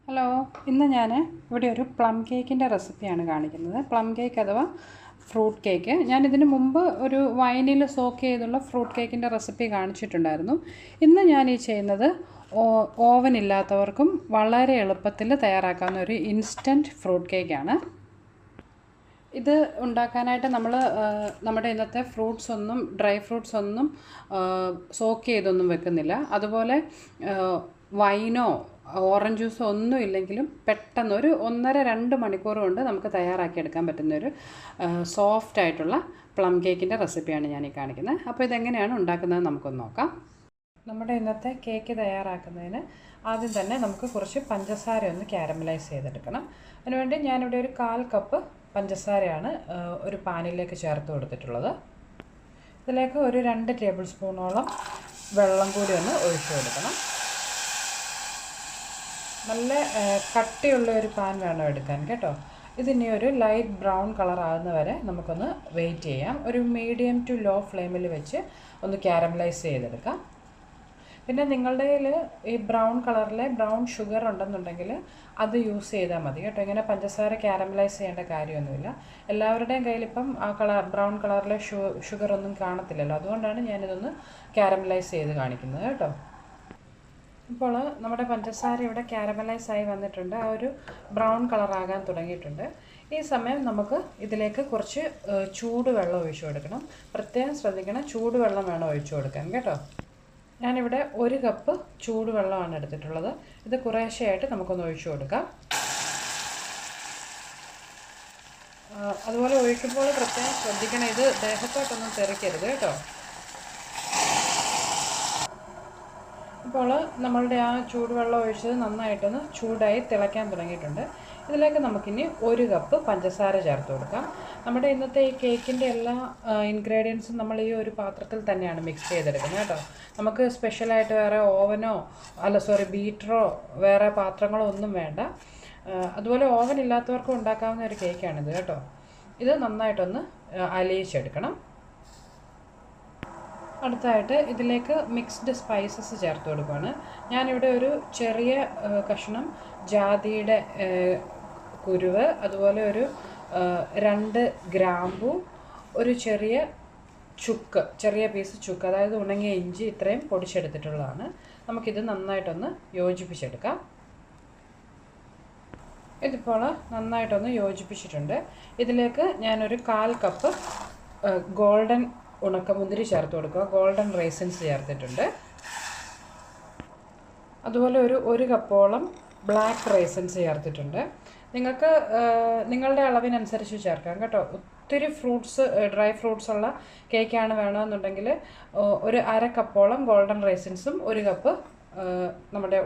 Hello, ഇന്ന് ഞാൻ ഇവിടെ ഒരു പ്ലം കേക്കിൻ്റെ റെസിപ്പിയാണ് കാണിക്കുന്നത്. പ്ലം കേക്ക് അഥവാ ഫ്രൂട്ട് കേക്ക്. ഞാനിതിന് മുമ്പ് ഒരു വൈനിൽ സോക്ക് ചെയ്തുള്ള ഫ്രൂട്ട് കേക്കിൻ്റെ റെസിപ്പി കാണിച്ചിട്ടുണ്ടായിരുന്നു. ഇന്ന് ഞാൻ ഈ ചെയ്യുന്നത് ഓവൻ ഇല്ലാത്തവർക്കും വളരെ എളുപ്പത്തിൽ തയ്യാറാക്കാവുന്ന ഒരു ഇൻസ്റ്റൻറ്റ് ഫ്രൂട്ട് കേക്കാണ്. ഇത് ഉണ്ടാക്കാനായിട്ട് നമ്മുടെ ഇന്നത്തെ ഫ്രൂട്ട്സ് ഒന്നും ഡ്രൈ ഫ്രൂട്ട്സ് ഒന്നും സോക്ക് ചെയ്തൊന്നും വെക്കുന്നില്ല. അതുപോലെ വൈനോ ഓറഞ്ച് ജ്യൂസോ ഒന്നും ഇല്ലെങ്കിലും പെട്ടെന്ന് ഒരു 1.5-2 മണിക്കൂർ കൊണ്ട് നമുക്ക് തയ്യാറാക്കിയെടുക്കാൻ പറ്റുന്നൊരു സോഫ്റ്റ് ആയിട്ടുള്ള പ്ലം കേക്കിൻ്റെ റെസിപ്പിയാണ് ഞാൻ ഈ കാണിക്കുന്നത്. അപ്പോൾ ഇതെങ്ങനെയാണ് ഉണ്ടാക്കുന്നത് നമുക്കൊന്ന് നോക്കാം. നമ്മുടെ ഇന്നത്തെ കേക്ക് തയ്യാറാക്കുന്നതിന് ആദ്യം തന്നെ നമുക്ക് കുറച്ച് പഞ്ചസാര ഒന്ന് ക്യാരമലൈസ് ചെയ്തെടുക്കണം. അതിനുവേണ്ടി ഞാനിവിടെ ഒരു 1/4 കപ്പ് പഞ്ചസാരയാണ് ഒരു പാനിലേക്ക് ചേർത്ത് കൊടുത്തിട്ടുള്ളത്. ഇതിലേക്ക് ഒരു 2 ടേബിൾ സ്പൂണോളം വെള്ളം കൂടി ഒന്ന് ഒഴിച്ചു കൊടുക്കണം. നല്ല കട്ടിയുള്ള ഒരു പാൻ വേണം എടുക്കാൻ കേട്ടോ. ഇതിനി ഒരു ലൈറ്റ് ബ്രൗൺ കളർ ആകുന്ന വരെ നമുക്കൊന്ന് വെയിറ്റ് ചെയ്യാം. ഒരു മീഡിയം ടു ലോ ഫ്ലെയിമിൽ വെച്ച് ഒന്ന് ക്യാരമലൈസ് ചെയ്തെടുക്കാം. പിന്നെ നിങ്ങളുടെ കയ്യിൽ ഈ ബ്രൗൺ കളറിലെ ബ്രൗൺ ഷുഗർ ഉണ്ടെന്നുണ്ടെങ്കിൽ അത് യൂസ് ചെയ്താൽ മതി കേട്ടോ. ഇങ്ങനെ പഞ്ചസാര ക്യാരമലൈസ് ചെയ്യേണ്ട കാര്യമൊന്നുമില്ല. എല്ലാവരുടെയും കയ്യിലിപ്പം ആ ബ്രൗൺ കളറിലെ ഷുഗർ ഒന്നും കാണത്തില്ലല്ലോ. അതുകൊണ്ടാണ് ഞാനിതൊന്ന് ക്യാരമലൈസ് ചെയ്ത് കാണിക്കുന്നത് കേട്ടോ. ഇപ്പോൾ നമ്മുടെ പഞ്ചസാര ഇവിടെ ക്യാരമലൈസ് ആയി വന്നിട്ടുണ്ട്. ആ ഒരു ബ്രൗൺ കളറാകാൻ തുടങ്ങിയിട്ടുണ്ട്. ഈ സമയം നമുക്ക് ഇതിലേക്ക് കുറച്ച് ചൂടുവെള്ളം ഒഴിച്ചു കൊടുക്കണം. പ്രത്യേകം ശ്രദ്ധിക്കണം, ചൂടുവെള്ളം വേണം ഒഴിച്ചു കൊടുക്കാൻ കേട്ടോ. ഞാനിവിടെ 1 കപ്പ് ചൂടുവെള്ളമാണ് എടുത്തിട്ടുള്ളത്. ഇത് കുറേശ്ശെയായിട്ട് നമുക്കൊന്ന് ഒഴിച്ചു കൊടുക്കാം. അതുപോലെ ഒഴിക്കുമ്പോൾ പ്രത്യേകം ശ്രദ്ധിക്കണം, ഇത് ദേഹത്തോട്ടൊന്നും തെറിക്കരുത് കേട്ടോ. ഇപ്പോൾ നമ്മളുടെ ആ ചൂടുവെള്ളം ഒഴിച്ചത് നന്നായിട്ടൊന്ന് ചൂടായി തിളയ്ക്കാൻ തുടങ്ങിയിട്ടുണ്ട്. ഇതിലേക്ക് നമുക്കിനി 1 കപ്പ് പഞ്ചസാര ചേർത്ത് കൊടുക്കാം. നമ്മുടെ ഇന്നത്തെ ഈ കേക്കിൻ്റെ എല്ലാ ഇൻഗ്രീഡിയൻസും നമ്മൾ ഈ ഒരു പാത്രത്തിൽ തന്നെയാണ് മിക്സ് ചെയ്തെടുക്കുന്നത് കേട്ടോ. നമുക്ക് സ്പെഷ്യലായിട്ട് വേറെ ഓവനോ ബീറ്ററോ വേറെ പാത്രങ്ങളോ ഒന്നും വേണ്ട. അതുപോലെ ഓവൻ ഇല്ലാത്തവർക്കും ഉണ്ടാക്കാവുന്ന ഒരു കേക്കാണിത് കേട്ടോ. ഇത് നന്നായിട്ടൊന്ന് അലിയിച്ചെടുക്കണം. അടുത്തായിട്ട് ഇതിലേക്ക് മിക്സ്ഡ് സ്പൈസസ് ചേർത്ത് കൊടുക്കുകയാണ്. ഞാനിവിടെ ഒരു ചെറിയ കഷ്ണം ജാതിയുടെ കുരുവ്, അതുപോലെ ഒരു 2 ഗ്രാമ്പു, ഒരു ചെറിയ പീസ് ചുക്ക്, അതായത് ഉണങ്ങിയ ഇഞ്ചി, ഇത്രയും പൊടിച്ചെടുത്തിട്ടുള്ളതാണ്. നമുക്കിത് നന്നായിട്ടൊന്ന് യോജിപ്പിച്ചെടുക്കാം. ഇതിപ്പോൾ നന്നായിട്ടൊന്ന് യോജിപ്പിച്ചിട്ടുണ്ട്. ഇതിലേക്ക് ഞാനൊരു 1/4 കപ്പ് ഗോൾഡൻ ഉണക്കമുന്തിരി ചേർത്ത് കൊടുക്കുക. ഗോൾഡൻ റൈസിൻസ് ചേർത്തിട്ടുണ്ട്. അതുപോലെ ഒരു കപ്പോളം ബ്ലാക്ക് റൈസിൻസ് ചേർത്തിട്ടുണ്ട്. നിങ്ങൾക്ക് നിങ്ങളുടെ അളവിനനുസരിച്ച് ചേർക്കാം കേട്ടോ. ഒത്തിരി ഡ്രൈ ഫ്രൂട്ട്സ് ഉള്ള കേക്കാണ് വേണമെന്നുണ്ടെങ്കിൽ ഒരു 1/2 കപ്പോളം ഗോൾഡൻ റൈസിൻസും 1 കപ്പ് നമ്മുടെ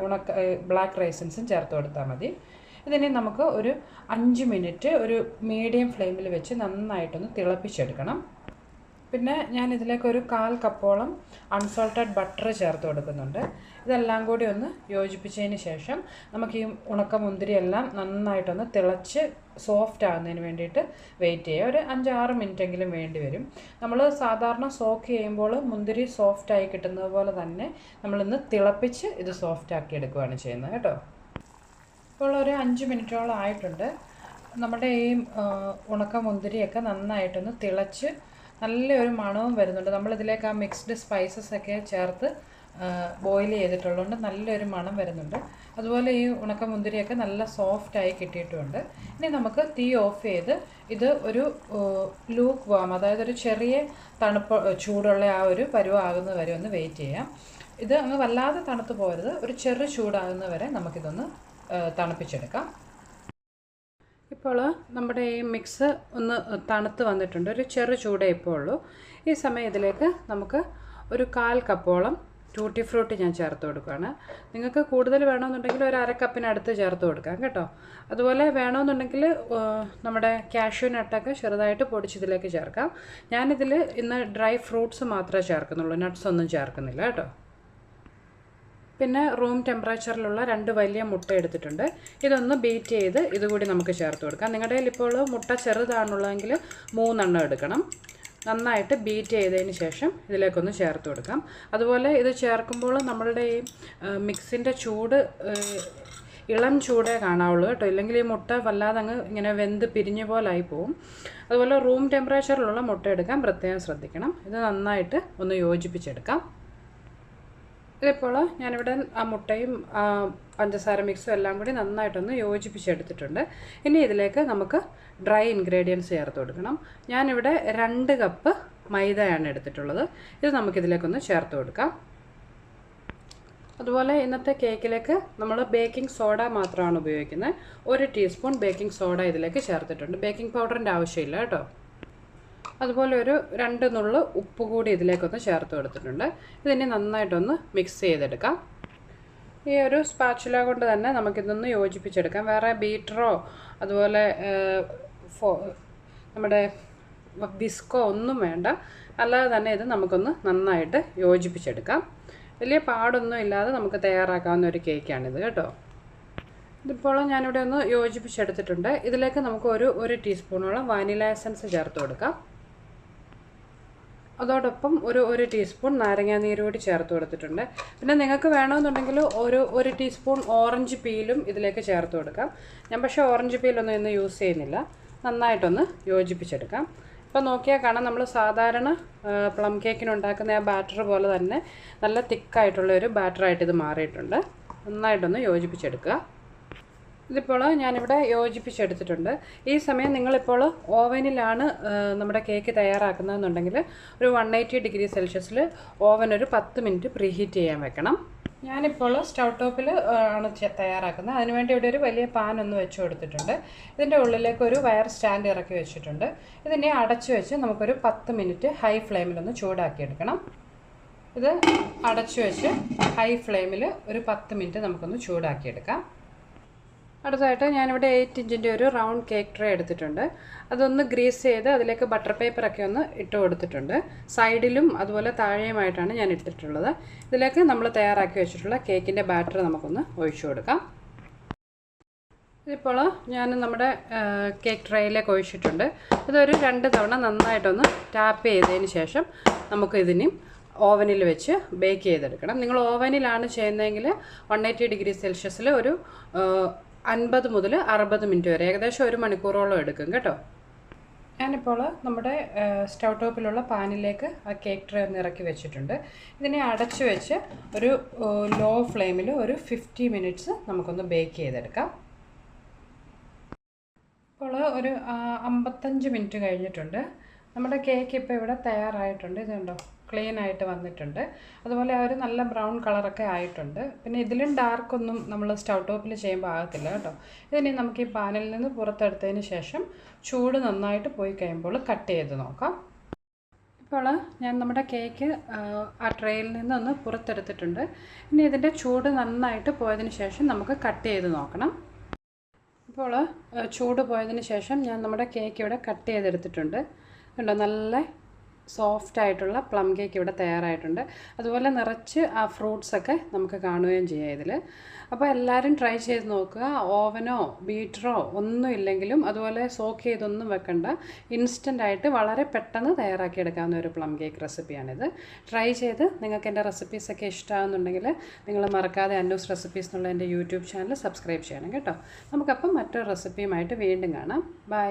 ബ്ലാക്ക് റൈസിൻസും ചേർത്ത് കൊടുത്താൽ മതി. ഇതിനെ നമുക്ക് ഒരു 5 മിനിറ്റ് ഒരു മീഡിയം ഫ്ലെയിമിൽ വെച്ച് നന്നായിട്ടൊന്ന് തിളപ്പിച്ചെടുക്കണം. പിന്നെ ഞാൻ ഇതിലേക്ക് ഒരു 1/4 കപ്പോളം അൺസോൾട്ടഡ് ബട്ടർ ചേർത്ത് കൊടുക്കുന്നുണ്ട്. ഇതെല്ലാം കൂടി ഒന്ന് യോജിപ്പിച്ചതിന് ശേഷം നമുക്ക് ഈ ഉണക്കമുന്തിരി എല്ലാം നന്നായിട്ടൊന്ന് തിളച്ച് സോഫ്റ്റ് ആകുന്നതിന് വേണ്ടിയിട്ട് വെയിറ്റ് ചെയ്യുക. ഒരു 5-6 മിനിറ്റെങ്കിലും വേണ്ടി വരും. നമ്മൾ സാധാരണ സോക്ക് ചെയ്യുമ്പോൾ മുന്തിരി സോഫ്റ്റായി കിട്ടുന്നത് പോലെ തന്നെ നമ്മളിന്ന് തിളപ്പിച്ച് ഇത് സോഫ്റ്റ് ആക്കി എടുക്കുകയാണ് ചെയ്യുന്നത് കേട്ടോ. ഇപ്പോൾ ഒരു 5 മിനിറ്റോളം ആയിട്ടുണ്ട്. നമ്മുടെ ഈ ഉണക്കമുന്തിരിയൊക്കെ നന്നായിട്ടൊന്ന് തിളച്ച് നല്ലൊരു മണവും വരുന്നുണ്ട്. നമ്മളിതിലേക്ക് ആ മിക്സ്ഡ് സ്പൈസസ് ഒക്കെ ചേർത്ത് ബോയിൽ ചെയ്തിട്ടുള്ളതുകൊണ്ട് നല്ലൊരു മണം വരുന്നുണ്ട്. അതുപോലെ ഈ ഉണക്കമുന്തിരിയൊക്കെ നല്ല സോഫ്റ്റായി കിട്ടിയിട്ടുമുണ്ട്. ഇനി നമുക്ക് തീ ഓഫ് ചെയ്ത് ഇത് ഒരു ലൂക്ക് വാം, അതായത് ഒരു ചെറിയ ചൂടുള്ള ആ ഒരു പരുവാകുന്നത് വരെ ഒന്ന് വെയിറ്റ് ചെയ്യാം. ഇത് അങ്ങ് വല്ലാതെ തണുത്ത് പോകരുത്, ഒരു ചെറു ചൂടാകുന്നത് വരെ നമുക്കിതൊന്ന് തണുപ്പിച്ചെടുക്കാം. ഇപ്പോൾ നമ്മുടെ ഈ മിക്സ് ഒന്ന് തണുത്ത് വന്നിട്ടുണ്ട്. ഒരു ചെറു ചൂടേ ഇപ്പോൾ ഉള്ളൂ. ഈ സമയം ഇതിലേക്ക് നമുക്ക് ഒരു 1/4 കപ്പോളം ടൂട്ടി ഫ്രൂട്ടി ഞാൻ ചേർത്ത് കൊടുക്കുകയാണ്. നിങ്ങൾക്ക് കൂടുതൽ വേണമെന്നുണ്ടെങ്കിൽ ഒരു 1/2 കപ്പിനടുത്ത് ചേർത്ത് കൊടുക്കാം കേട്ടോ. അതുപോലെ വേണമെന്നുണ്ടെങ്കിൽ നമ്മുടെ കാഷ്യൂ നട്ടൊക്കെ ചെറുതായിട്ട് പൊടിച്ചിതിലേക്ക് ചേർക്കാം. ഞാനിതിൽ ഇന്ന് ഡ്രൈ ഫ്രൂട്ട്സ് മാത്രമേ ചേർക്കുന്നുള്ളൂ, നട്ട്സ് ഒന്നും ചേർക്കുന്നില്ല കേട്ടോ. പിന്നെ റൂം ടെമ്പറേച്ചറിലുള്ള 2 വലിയ മുട്ട എടുത്തിട്ടുണ്ട്. ഇതൊന്ന് ബീറ്റ് ചെയ്ത് ഇതുകൂടി നമുക്ക് ചേർത്ത് കൊടുക്കാം. നിങ്ങളുടെ കയ്യിൽ ഇപ്പോൾ മുട്ട ചെറുതാണുള്ളതെങ്കിൽ 3 എണ്ണം എടുക്കണം. നന്നായിട്ട് ബീറ്റ് ചെയ്തതിന് ശേഷം ഇതിലേക്കൊന്ന് ചേർത്ത് കൊടുക്കാം. അതുപോലെ ഇത് ചേർക്കുമ്പോൾ നമ്മളുടെ ഈ മിക്സിൻ്റെ ചൂട് ഇളം ചൂടേ കാണാവുള്ളൂ കേട്ടോ, ഇല്ലെങ്കിൽ ഈ മുട്ട വല്ലാതെ അങ്ങ് ഇങ്ങനെ വെന്ത് പിരിഞ്ഞ പോലായി പോവും. അതുപോലെ റൂം ടെമ്പറേച്ചറിലുള്ള മുട്ട എടുക്കാൻ പ്രത്യേകം ശ്രദ്ധിക്കണം. ഇത് നന്നായിട്ട് ഒന്ന് യോജിപ്പിച്ചെടുക്കാം. ഇതിപ്പോൾ ഞാനിവിടെ ആ മുട്ടയും പഞ്ചസാര മിക്സും എല്ലാം കൂടി നന്നായിട്ടൊന്ന് യോജിപ്പിച്ചെടുത്തിട്ടുണ്ട്. ഇനി ഇതിലേക്ക് നമുക്ക് ഡ്രൈ ഇൻഗ്രീഡിയൻസ് ചേർത്ത് കൊടുക്കണം. ഞാനിവിടെ 2 കപ്പ് മൈദയാണ് എടുത്തിട്ടുള്ളത്. ഇത് നമുക്കിതിലേക്കൊന്ന് ചേർത്ത് കൊടുക്കാം. അതുപോലെ ഇന്നത്തെ കേക്കിലേക്ക് നമ്മൾ ബേക്കിംഗ് സോഡ മാത്രമാണ് ഉപയോഗിക്കുന്നത്. 1 ടീസ്പൂൺ ബേക്കിംഗ് സോഡ ഇതിലേക്ക് ചേർത്തിട്ടുണ്ട്. ബേക്കിംഗ് പൗഡറിൻ്റെ ആവശ്യമില്ല കേട്ടോ. അതുപോലെ ഒരു 2 നുള്ള് ഉപ്പ് കൂടി ഇതിലേക്കൊന്ന് ചേർത്ത് കൊടുത്തിട്ടുണ്ട്. ഇതിനെ നന്നായിട്ടൊന്ന് മിക്സ് ചെയ്തെടുക്കാം. ഈ ഒരു സ്പാച്ചുല കൊണ്ട് തന്നെ നമുക്കിതൊന്ന് യോജിപ്പിച്ചെടുക്കാം. വേറെ ബീറ്ററോ അതുപോലെ നമ്മുടെ വിസ്കോ ഒന്നും വേണ്ട. അല്ലാതെ തന്നെ ഇത് നമുക്കൊന്ന് നന്നായിട്ട് യോജിപ്പിച്ചെടുക്കാം. വലിയ പാടൊന്നും ഇല്ലാതെ നമുക്ക് തയ്യാറാക്കാവുന്ന ഒരു കേക്കാണിത് കേട്ടോ. ഇതിപ്പോൾ ഞാനിവിടെ ഒന്ന് യോജിപ്പിച്ചെടുത്തിട്ടുണ്ട്. ഇതിലേക്ക് നമുക്ക് ഒരു ടീസ്പൂണോളം വാനില എസൻസ് ചേർത്ത് കൊടുക്കാം. അതോടൊപ്പം ഒരു ടീസ്പൂൺ നാരങ്ങാനീര് കൂടി ചേർത്ത് കൊടുത്തിട്ടുണ്ട്. പിന്നെ നിങ്ങൾക്ക് വേണമെന്നുണ്ടെങ്കിൽ ഒരു ടീസ്പൂൺ ഓറഞ്ച് പീലും ഇതിലേക്ക് ചേർത്ത് കൊടുക്കാം. ഞാൻ പക്ഷേ ഓറഞ്ച് പീലൊന്നും ഇന്ന് യൂസ് ചെയ്യുന്നില്ല. നന്നായിട്ടൊന്ന് യോജിപ്പിച്ചെടുക്കാം. ഇപ്പോൾ നോക്കിയാൽ കാണാം, നമ്മൾ സാധാരണ പ്ലം കേക്കിന് ഉണ്ടാക്കുന്ന ആ ബാറ്റർ പോലെ തന്നെ നല്ല തിക്കായിട്ടുള്ളൊരു ബാറ്ററായിട്ട് ഇത് മാറിയിട്ടുണ്ട്. നന്നായിട്ടൊന്ന് യോജിപ്പിച്ചെടുക്കുക. ഇതിപ്പോൾ ഞാനിവിടെ യോജിപ്പിച്ചെടുത്തിട്ടുണ്ട്. ഈ സമയം നിങ്ങളിപ്പോൾ ഓവനിലാണ് നമ്മുടെ കേക്ക് തയ്യാറാക്കുന്നതെന്നുണ്ടെങ്കിൽ ഒരു 180 ഡിഗ്രി സെൽഷ്യസിൽ ഓവൻ ഒരു 10 മിനിറ്റ് പ്രീഹീറ്റ് ചെയ്യാൻ വെക്കണം. ഞാനിപ്പോൾ സ്റ്റൗ ടോപ്പിൽ ആണ് തയ്യാറാക്കുന്നത്. അതിനുവേണ്ടി ഇവിടെ ഒരു വലിയ പാൻ ഒന്ന് വെച്ച് കൊടുത്തിട്ടുണ്ട്. ഇതിൻ്റെ ഉള്ളിലേക്ക് ഒരു വയർ സ്റ്റാൻഡ് ഇറക്കി വെച്ചിട്ടുണ്ട്. ഇതിനെ അടച്ചു വെച്ച് നമുക്കൊരു 10 മിനിറ്റ് ഹൈ ഫ്ലെയിമിലൊന്ന് ചൂടാക്കിയെടുക്കണം. ഇത് അടച്ചു വെച്ച് ഹൈ ഫ്ലെയിമിൽ ഒരു 10 മിനിറ്റ് നമുക്കൊന്ന് ചൂടാക്കിയെടുക്കാം. അടുത്തതായിട്ട് ഞാനിവിടെ 8 ഇഞ്ചിൻ്റെ ഒരു റൗണ്ട് കേക്ക് ട്രേ എടുത്തിട്ടുണ്ട്. അതൊന്ന് ഗ്രീസ് ചെയ്ത് അതിലേക്ക് ബട്ടർ പേപ്പറൊക്കെ ഒന്ന് ഇട്ട് കൊടുത്തിട്ടുണ്ട്. സൈഡിലും അതുപോലെ താഴെയുമായിട്ടാണ് ഞാൻ ഇട്ടിട്ടുള്ളത്. ഇതിലേക്ക് നമ്മൾ തയ്യാറാക്കി വെച്ചിട്ടുള്ള കേക്കിൻ്റെ ബാറ്റർ നമുക്കൊന്ന് ഒഴിച്ചു കൊടുക്കാം. ഇതിപ്പോൾ ഞാൻ നമ്മുടെ കേക്ക് ട്രേയിലേക്ക് ഒഴിച്ചിട്ടുണ്ട്. ഇതൊരു 2 തവണ നന്നായിട്ടൊന്ന് ടാപ്പ് ചെയ്തതിന് ശേഷം നമുക്കിതിനും ഓവനിൽ വെച്ച് ബേക്ക് ചെയ്തെടുക്കണം. നിങ്ങൾ ഓവനിലാണ് ചെയ്യുന്നതെങ്കിൽ 180 ഡിഗ്രി സെൽഷ്യസിൽ ഒരു 50 മുതൽ 60 മിനിറ്റ് വരെ, ഏകദേശം 1 മണിക്കൂറോളം എടുക്കും കേട്ടോ. ഞാനിപ്പോൾ നമ്മുടെ സ്റ്റൗ ടോപ്പിലുള്ള പാനിലേക്ക് ആ കേക്ക് ട്രേ ഒന്ന് ഇറക്കി വെച്ചിട്ടുണ്ട്. ഇതിനെ അടച്ചു വെച്ച് ഒരു ലോ ഫ്ലെയിമിൽ ഒരു 50 മിനിറ്റ്സ് നമുക്കൊന്ന് ബേക്ക് ചെയ്തെടുക്കാം. ഇപ്പോൾ ഒരു 55 മിനിറ്റ് കഴിഞ്ഞിട്ടുണ്ട്. നമ്മുടെ കേക്ക് ഇപ്പോൾ ഇവിടെ തയ്യാറായിട്ടുണ്ട്. ഇതുണ്ടോ, ക്ലീൻ ആയിട്ട് വന്നിട്ടുണ്ട്. അതുപോലെ ഒരു നല്ല ബ്രൗൺ കളറൊക്കെ ആയിട്ടുണ്ട്. പിന്നെ ഇതിലും ഡാർക്കൊന്നും നമ്മൾ സ്റ്റൗ ടോപ്പിൽ ചെയ്യുമ്പോൾ ആകത്തില്ല കേട്ടോ. ഇതിനെ നമുക്ക് ഈ പാനിൽ നിന്ന് പുറത്തെടുത്തതിന് ശേഷം ചൂട് നന്നായിട്ട് പോയി കഴിയുമ്പോൾ കട്ട് ചെയ്ത് നോക്കാം. ഇപ്പോൾ ഞാൻ നമ്മുടെ കേക്ക് ആ ട്രേയിൽ നിന്നൊന്ന് പുറത്തെടുത്തിട്ടുണ്ട്. ഇനി ഇതിൻ്റെ ചൂട് നന്നായിട്ട് പോയതിന് ശേഷം നമുക്ക് കട്ട് ചെയ്ത് നോക്കണം. ഇപ്പോൾ ചൂട് പോയതിന് ശേഷം ഞാൻ നമ്മുടെ കേക്ക് ഇവിടെ കട്ട് ചെയ്തെടുത്തിട്ടുണ്ട്. കണ്ടോ, നല്ല സോഫ്റ്റ് ആയിട്ടുള്ള പ്ലം കേക്ക് ഇവിടെ തയ്യാറായിട്ടുണ്ട്. അതുപോലെ നിറച്ച് ആ ഫ്രൂട്ട്സൊക്കെ നമുക്ക് കാണുകയും ചെയ്യാം ഇതിൽ. അപ്പോൾ എല്ലാവരും ട്രൈ ചെയ്ത് നോക്കുക. ഓവനോ ബീറ്ററോ ഒന്നും ഇല്ലെങ്കിലും അതുപോലെ സോക്ക് ചെയ്തൊന്നും വെക്കണ്ട, ഇൻസ്റ്റൻ്റായിട്ട് വളരെ പെട്ടെന്ന് തയ്യാറാക്കിയെടുക്കാവുന്ന ഒരു പ്ലം കേക്ക് റെസിപ്പിയാണിത്. ട്രൈ ചെയ്ത് നിങ്ങൾക്ക് എൻ്റെ റെസിപ്പീസൊക്കെ ഇഷ്ടമാകുന്നുണ്ടെങ്കിൽ നിങ്ങൾ മറക്കാതെ അന്നൂസ് റെസിപ്പീസ് എന്നുള്ള എൻ്റെ യൂട്യൂബ് ചാനൽ സബ്സ്ക്രൈബ് ചെയ്യണം കേട്ടോ. നമുക്കപ്പം മറ്റൊരു റെസിപ്പിയുമായിട്ട് വീണ്ടും കാണാം. ബൈ.